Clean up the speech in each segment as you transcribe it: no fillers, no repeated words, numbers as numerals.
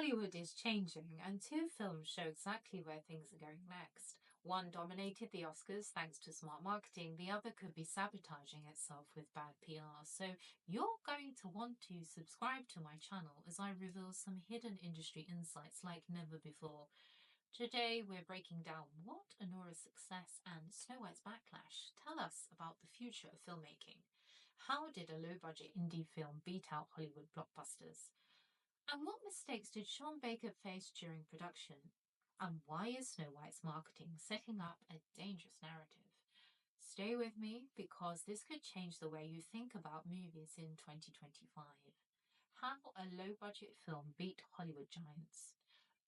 Hollywood is changing, and two films show exactly where things are going next. One dominated the Oscars thanks to smart marketing, the other could be sabotaging itself with bad PR. So, you're going to want to subscribe to my channel as I reveal some hidden industry insights like never before. Today, we're breaking down what Anora's success and Snow White's backlash tell us about the future of filmmaking. How did a low budget indie film beat out Hollywood blockbusters? And what mistakes did Sean Baker face during production? And why is Snow White's marketing setting up a dangerous narrative? Stay with me because this could change the way you think about movies in 2025. How a low budget film beat Hollywood giants.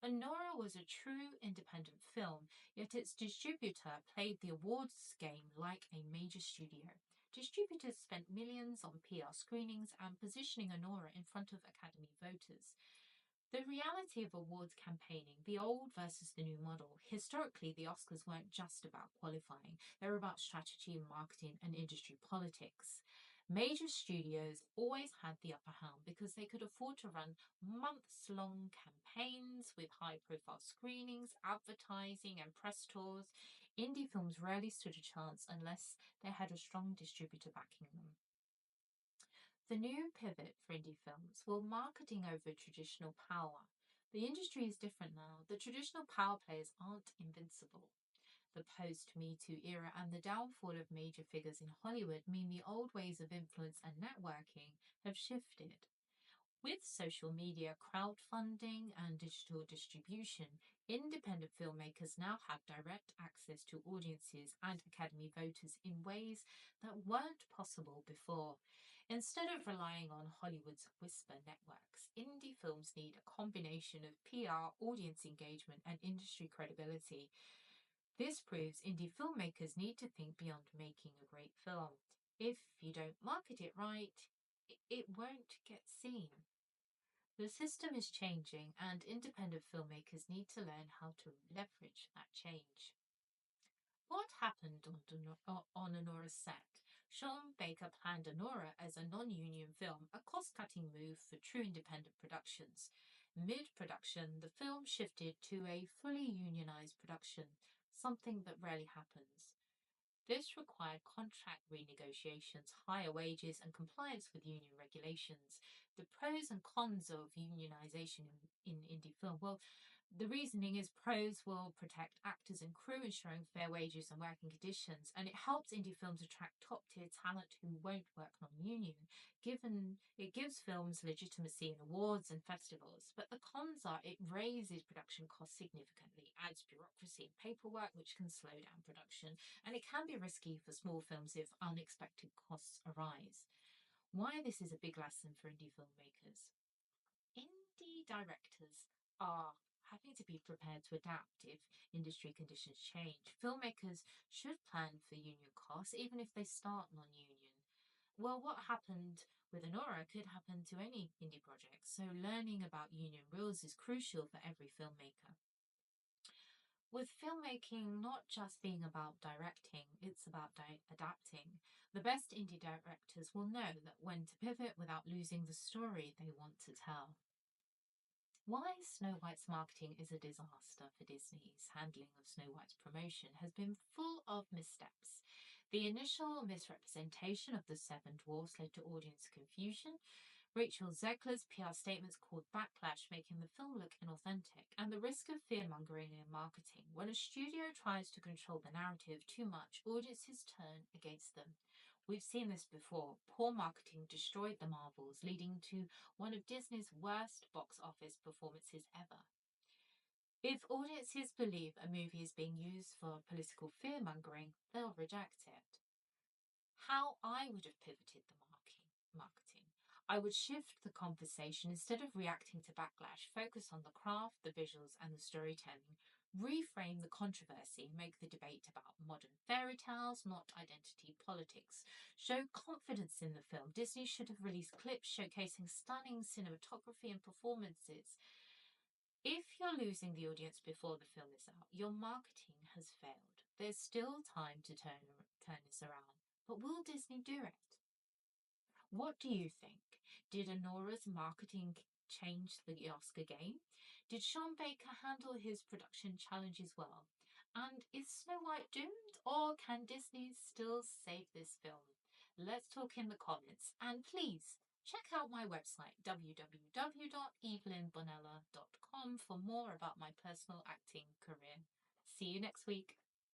Anora was a true independent film, yet its distributor played the awards game like a major studio. Distributors spent millions on PR screenings and positioning Anora in front of Academy voters. The reality of awards campaigning, the old versus the new model. Historically, the Oscars weren't just about qualifying, they were about strategy, marketing, and industry politics. Major studios always had the upper hand because they could afford to run months long campaigns with high profile screenings, advertising, and press tours. Indie films rarely stood a chance unless they had a strong distributor backing them. The new pivot for indie films will marketing over traditional power. The industry is different now. The traditional power players aren't invincible. The post Me Too era and the downfall of major figures in Hollywood mean the old ways of influence and networking have shifted. With social media, crowdfunding, and digital distribution, independent filmmakers now have direct access to audiences and Academy voters in ways that weren't possible before. Instead of relying on Hollywood's whisper networks, indie films need a combination of PR, audience engagement, and industry credibility. This proves indie filmmakers need to think beyond making a great film. If you don't market it right, it won't get seen. The system is changing, and independent filmmakers need to learn how to leverage that change. What happened on Anora's set? Sean Baker planned Anora as a non union film, a cost cutting move for true independent productions. Mid production, the film shifted to a fully unionized production, something that rarely happens. This required contract renegotiations, higher wages, and compliance with union regulations. The pros and cons of unionization in indie film. Well, the reasoning is pros will protect actors and crew, ensuring fair wages and working conditions, and it helps indie films attract top tier talent who won't work non union. Given it gives films legitimacy in awards and festivals, but the cons are it raises production costs significantly, adds bureaucracy and paperwork, which can slow down production, and it can be risky for small films if unexpected costs arise. Why this is a big lesson for indie filmmakers. Indie directors are having to be prepared to adapt if industry conditions change. Filmmakers should plan for union costs, even if they start non union. Well, what happened with Anora could happen to any indie project, so learning about union rules is crucial for every filmmaker. With filmmaking not just being about directing, it's about adapting. The best indie directors will know that when to pivot without losing the story they want to tell. Why Snow White's marketing is a disaster for Disney's handling of Snow White's promotion has been full of missteps. The initial misrepresentation of the seven dwarfs led to audience confusion. Rachel Zegler's PR statements caused backlash, making the film look inauthentic, and the risk of fear-mongering in marketing. When a studio tries to control the narrative too much, audiences turn against them. We've seen this before. Poor marketing destroyed the Marvels, leading to one of Disney's worst box office performances ever. If audiences believe a movie is being used for political fear-mongering, they'll reject it. How I would have pivoted the marketing. I would shift the conversation instead of reacting to backlash, focus on the craft, the visuals, and the storytelling. Reframe the controversy, make the debate about modern fairy tales, not identity politics. Show confidence in the film. Disney should have released clips showcasing stunning cinematography and performances. If you're losing the audience before the film is out, your marketing has failed. There's still time to turn this around. But will Disney do it? What do you think? Did Anora's marketing change the Oscar game? Did Sean Baker handle his production challenges well? And is Snow White doomed, or can Disney still save this film? Let's talk in the comments, and please check out my website www.evelynbonella.com for more about my personal acting career. See you next week.